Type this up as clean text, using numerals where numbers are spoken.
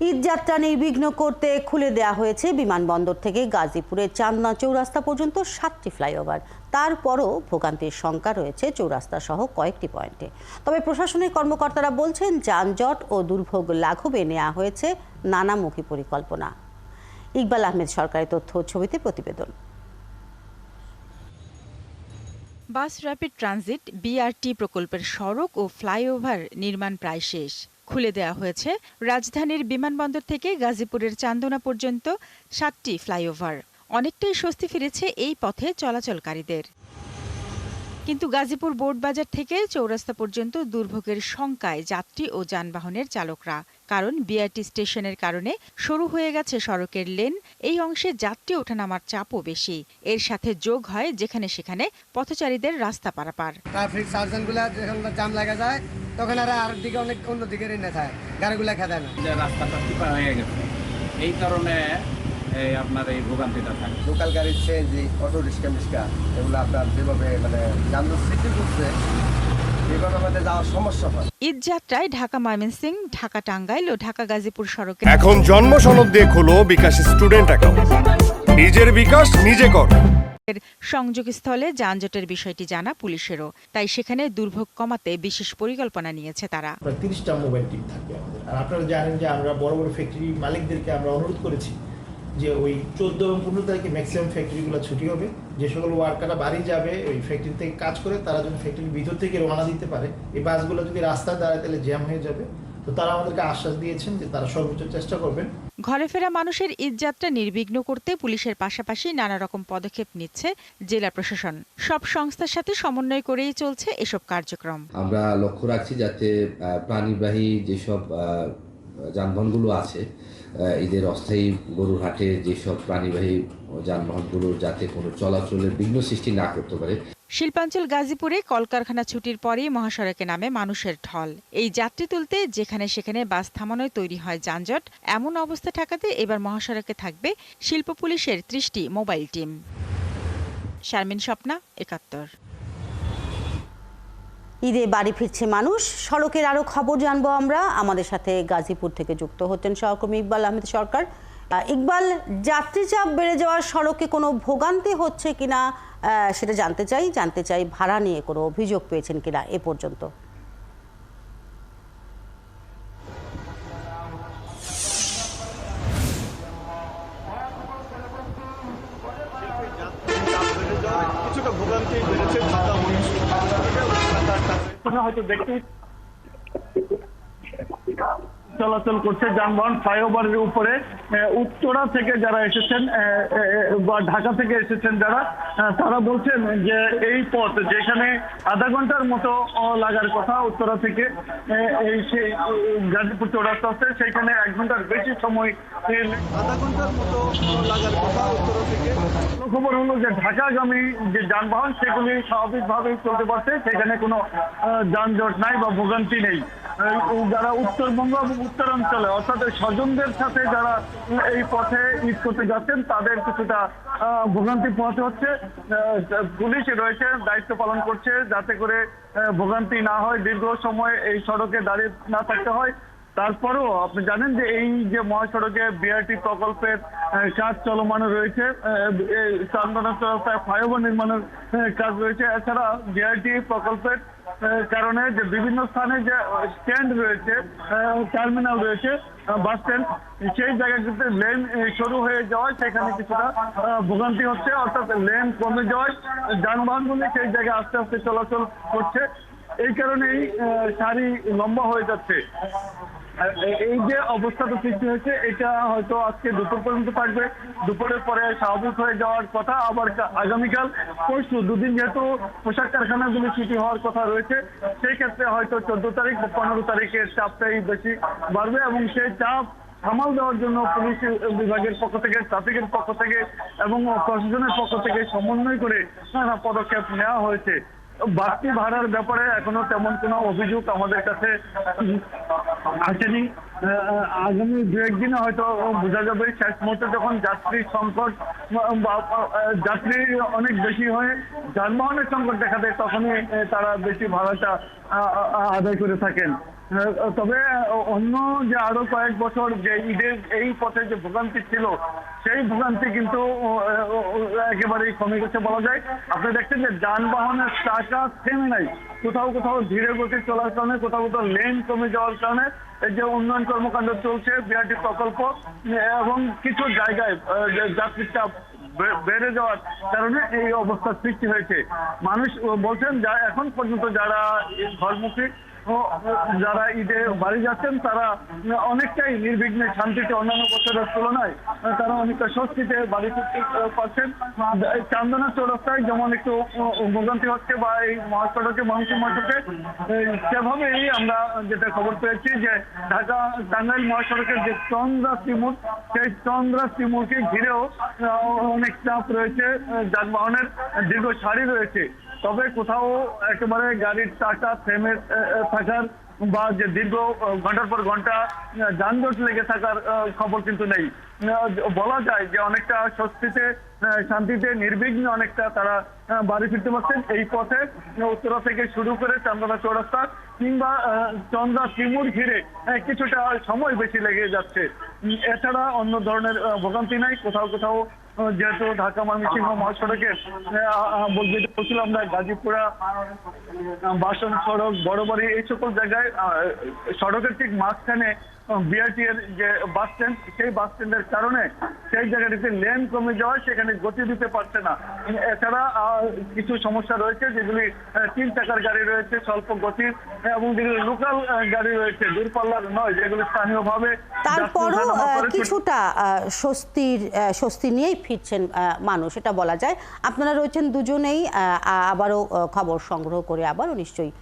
ঈদযাত্রা নির্বিঘ্ন করতে খুলে দেওয়া হয়েছে বিমানবন্দর থেকে গাজীপুরের চান্দনা চৌরাস্তা পর্যন্ত 7টি ফ্লাইওভার। তারপরও ভোগান্তির শঙ্কা রয়েছে চৌরাস্তা সহ কয়েকটি পয়েন্টে। তবে প্রশাসনের কর্মকর্তারা বলছেন যানজট ও দুর্ভোগ লাঘবে নেওয়া হয়েছে নানামুখী পরিকল্পনা। ইকবাল আহমেদ সরকারি তথ্য ছবিতে প্রতিবেদন। বাস র্যাপিড ট্রানজিট বিআরটি প্রকল্পের সড়ক ও ফ্লাইওভার নির্মাণ প্রায় শেষ। খুলে দেওয়া হয়েছে রাজধানীর বিমানবন্দর থেকে গাজীপুরের চান্দনা পর্যন্ত 7টি ফ্লাইওভার। অনেকটাই স্বস্তি ফিরেছে এই পথে চলাচলকারীদের। কিন্তু গাজীপুর বোর্ডবাজার থেকে চৌরাস্তা পর্যন্ত দুর্ভোগের শঙ্কায় যাত্রী ও যানবাহনের চালকরা। কারণ বিআরটি স্টেশনের কারণে শুরু হয়ে গেছে সড়কের লেন, এই অংশে যাত্রী ওঠানামার চাপও বেশি। এর সাথে যোগ হয় যেখানে সেখানে পথচারীদের রাস্তা পারাপার। ট্রাফিক সার্জনগুলা যখন জাম লাগা যায় তখন আর দিকে অনেক অন্যদিকে রেনে থাকে, গাড়িগুলা খেতে না। রাস্তাটা চিপা হয়ে গেছে, এই কারণে আপনার এই ভোগান্তিটা থাকে। লোকাল গাড়ির সিএনজি, অটো রিক্সা এগুলো আপনার যেভাবে যানজট সৃষ্টি করছে, এভাবে আমাদের যাওয়ার সমস্যা হয়। ঈদযাত্রায় ঢাকা ময়মনসিংহ, ঢাকা টাঙ্গাইল ও ঢাকা গাজীপুর সড়কে এখন জন্ম সনদ দিয়ে খোলো বিকাশ স্টুডেন্ট অ্যাকাউন্ট। নিজের বিকাশ নিজে কর। সংযোগস্থলে যানজটের বিষয়টি জানা পুলিশেরও, তাই সেখানে দুর্ভোগ কমাতে বিশেষ পরিকল্পনা নিয়েছে তারা। 30টা মোবাইল টিম থাকবে আমাদের। আর আপনারা জানেন যে আমরা বড় বড় ফ্যাক্টরি মালিকদেরকে আমরা অনুরোধ করেছি যে ওই 14 এবং 15 তারিখে ম্যাক্সিমাম ফ্যাক্টরিগুলো ছুটি হবে। যে সকল ওয়ার্কাররা বাড়ি যাবে ওই ফ্যাক্টরি থেকে কাজ করে, তারা যদি ফ্যাক্টরির ভিতর থেকে রওনা দিতে পারে, এই বাসগুলো যদি রাস্তায় দাঁড়ায় তাহলে জ্যাম হয়ে যাবে। তো তারা আমাদেরকে আশ্বাস দিয়েছেন যে তারা সর্বোচ্চ চেষ্টা করবেন। ঘরে ফেরা মানুষের ঈদযাত্রা নির্বিঘ্ন করতে পুলিশের পাশাপাশি নানা রকম পদক্ষেপ নিচ্ছে জেলা প্রশাসন। সব সংস্থার সাথে সমন্বয় করেই চলছে এসব কার্যক্রম। আমরা লক্ষ্য রাখছি যাতে প্রাণীবাহী যেসব যানবাহনগুলো আছে, ঈদের অস্থায়ী গরুর হাটে যেসব প্রাণীবাহী যানবাহনগুলো যাতে কোনো চলাচলের বিঘ্ন সৃষ্টি না করতে পারে। শিল্পাঞ্চল গাজীপুরে কলকারখানা ছুটির পরেই মহাসড়কে নামে মানুষের ঢল। এই যাত্রী তুলতে যেখানে সেখানে বাস থামানোয় তৈরি হয় যানজট। এমন অবস্থা ঠেকাতে এবার মহাসড়কে থাকবে শিল্প পুলিশের 30টি মোবাইল টিম। শারমিন স্বপ্না, 71। ঈদে বাড়ি ফিরছে মানুষ, সড়কের আরো খবর জানবো আমরা। আমাদের সাথে গাজীপুর থেকে যুক্ত হচ্ছেন সহকর্মী ইকবাল আহমেদ সরকার। ইকবাল, যাত্রী চাপ বেড়ে যাওয়ার সড়কে কোনো ভোগান্তি হচ্ছে কিনা সেটা জানতে চাই ভাড়া নিয়ে কোনো অভিযোগ পেয়েছেন কিনা এ পর্যন্ত। কিছুটা ভোগান্তি বেড়েছে হয়তো দেখতে চলাচল করছে যানবাহন ফ্লাইওভারের উপরে। উত্তরা থেকে যারা এসেছেন বা ঢাকা থেকে এসেছেন যারা, তারা বলছেন যে এই পথ যেখানে আধা ঘন্টার মতো লাগার কথা উত্তরা থেকে এই সেই গাজীপুর চৌরাস্তা আছে, সেখানে 1 ঘন্টার বেশি সময়, আধা ঘন্টার মতো লাগার কথা উত্তরা থেকে। খবর হলো যে ঢাকাগামী যে যানবাহন সেগুলি স্বাভাবিকভাবেই চলতে পারছে, সেখানে কোনো যানজট নাই বা ভোগান্তি নেই। যারা উত্তরবঙ্গ এবং উত্তরাঞ্চলে অর্থাৎ স্বজনদের সাথে যারা এই পথে ঈদ করতে যাচ্ছেন তাদের কিছুটা ভোগান্তি পোহাতে হচ্ছে। পুলিশ রয়েছে, দায়িত্ব পালন করছে যাতে করে ভোগান্তি না হয়, দীর্ঘ সময় এই সড়কে দাঁড়িয়ে না থাকতে হয়। তারপরেও আপনি জানেন যে এই যে মহাসড়কে বিআরটি প্রকল্পের কাজ চলমান রয়েছে, চান্দনা চৌরাস্তায় ফ্লাইওভার নির্মাণের কাজ রয়েছে। এছাড়া বিআরটি প্রকল্পের কারণে যে বিভিন্ন স্থানে যে স্ট্যান্ড রয়েছে, টার্মিনাল রয়েছে, বাস স্ট্যান্ড, সেই জায়গাগুলোতে লেন শুরু হয়ে যাওয়ায় সেখানে কিছুটা ভোগান্তি হচ্ছে। অর্থাৎ লেন কমে যাওয়ায় যানবাহনগুলি সেই জায়গায় আস্তে আস্তে চলাচল করছে। এই কারণেই সারি লম্বা হয়ে যাচ্ছে। এই যে অবস্থাটা সৃষ্টি হয়েছে এটা হয়তো আজকে দুপুর পর্যন্ত থাকবে। দুপুরের পরে স্বাভাবিক হয়ে যাওয়ার কথা। আবার আগামীকাল পরশু 2 দিন যেহেতু পোশাক কারখানাগুলি ছুটি হওয়ার কথা রয়েছে, সেই ক্ষেত্রে হয়তো 14 তারিখ বা 15 তারিখের চাপটাই বেশি বাড়বে এবং সেই চাপ সামাল দেওয়ার জন্য পুলিশ বিভাগের পক্ষ থেকে, ট্রাফিকের পক্ষ থেকে এবং প্রশাসনের পক্ষ থেকে সমন্বয় করে নানা পদক্ষেপ নেওয়া হয়েছে। বাড়তি ভাড়ার ব্যাপারে এখনো তেমন কোনো অভিযোগ আমাদের কাছে আসেনি। আগামী 2-1 দিনে হয়তো বোঝা যাবে। শেষ মুহূর্তে যখন যাত্রী সংকট, যাত্রী অনেক বেশি হয়ে যানবাহনের সংকট দেখা দেয়, তখনই তারা বেশি ভাড়াটা আদায় করে থাকেন। তবে অন্য যে আরো কয়েক বছর যে ঈদের এই পথে যে ভোগান্তি ছিল সেই ভোগান্তি কিন্তু একেবারেই কমে গেছে বলা যায়। আপনি দেখছেন যে যানবাহনের চাকা থেমে নাই, কোথাও কোথাও ধীরে গতি চলার কারণে, কোথাও কোথাও লেন কমে যাওয়ার কারণে এই যে উন্নয়ন কর্মকাণ্ড চলছে বিআরটি প্রকল্প এবং কিছু জায়গায় যাত্রীর চাপ বেড়ে যাওয়ার কারণে এই অবস্থার সৃষ্টি হয়েছে। মানুষ বলছেন যা এখন পর্যন্ত যারা ঘরমুখী যারা ঈদে বাড়ি যাচ্ছেন তারা অনেকটাই নির্বিঘ্নে শান্তিতে অন্যান্য বছরের তুলনায় তারা অনেকটা স্বস্তিতে বাড়ি ফিরতে পারছেন। চান্দনা চৌরাস্তায় যেমন একটু ভোগান্তি হচ্ছে বা এই মহাসড়কে মানুষের মহাসড়কে সেভাবেই আমরা যেটা খবর পেয়েছি যে ঢাকা টাঙ্গাইল মহাসড়কের যে চন্দ্রা শ্রীমুর, সেই চন্দ্রা শ্রীমুরকে ঘিরেও অনেক চাপ রয়েছে, যানবাহনের দীর্ঘ সারি রয়েছে। তবে কোথাও একেবারে গাড়ির চাকা থেমে থাকার বা যে দীর্ঘ ঘন্টার পর ঘন্টা যানজট লেগে থাকার খবর কিন্তু নেই। বলা যায় যে অনেকটা স্বস্তিতে শান্তিতে নির্বিঘ্নে অনেকটা তারা বাড়ি ফিরতে পারছেন। এই পথে উত্তরা থেকে শুরু করে চান্দনা চৌরাস্তা কিংবা চন্দ্রা শ্রীমুর ঘিরে কিছুটা সময় বেশি লেগে যাচ্ছে। এছাড়া অন্য ধরনের ভোগান্তি নাই। কোথাও কোথাও যেহেতু ঢাকা ময়মনসিংহ মহাসড়কের বলছিলাম আমরা গাজীপুরা বাসন সড়ক বড়বাড়ি এই সকল জায়গায় সড়কের ঠিক মাঝখানে বিআরটি এর যে বাস স্ট্যান্ড, সেই বাস স্ট্যান্ডের কারণে সেই জায়গাটিতে লেন কমে যাওয়ায় সেখানে গতি দিতে পারছে না। এছাড়া কিছু সমস্যা রয়েছে যেগুলি 3 চাকার গাড়ি রয়েছে স্বল্প গতির এবং যেগুলি লোকাল গাড়ি রয়েছে দূরপাল্লার নয়, যেগুলি স্থানীয়ভাবে তারপরও কিছুটা স্বস্তি নিয়েই ফিরছেন মানুষ, এটা বলা যায়। আপনারা রয়েছেন দুজনেই, আবারও খবর সংগ্রহ করে আবারও নিশ্চয়ই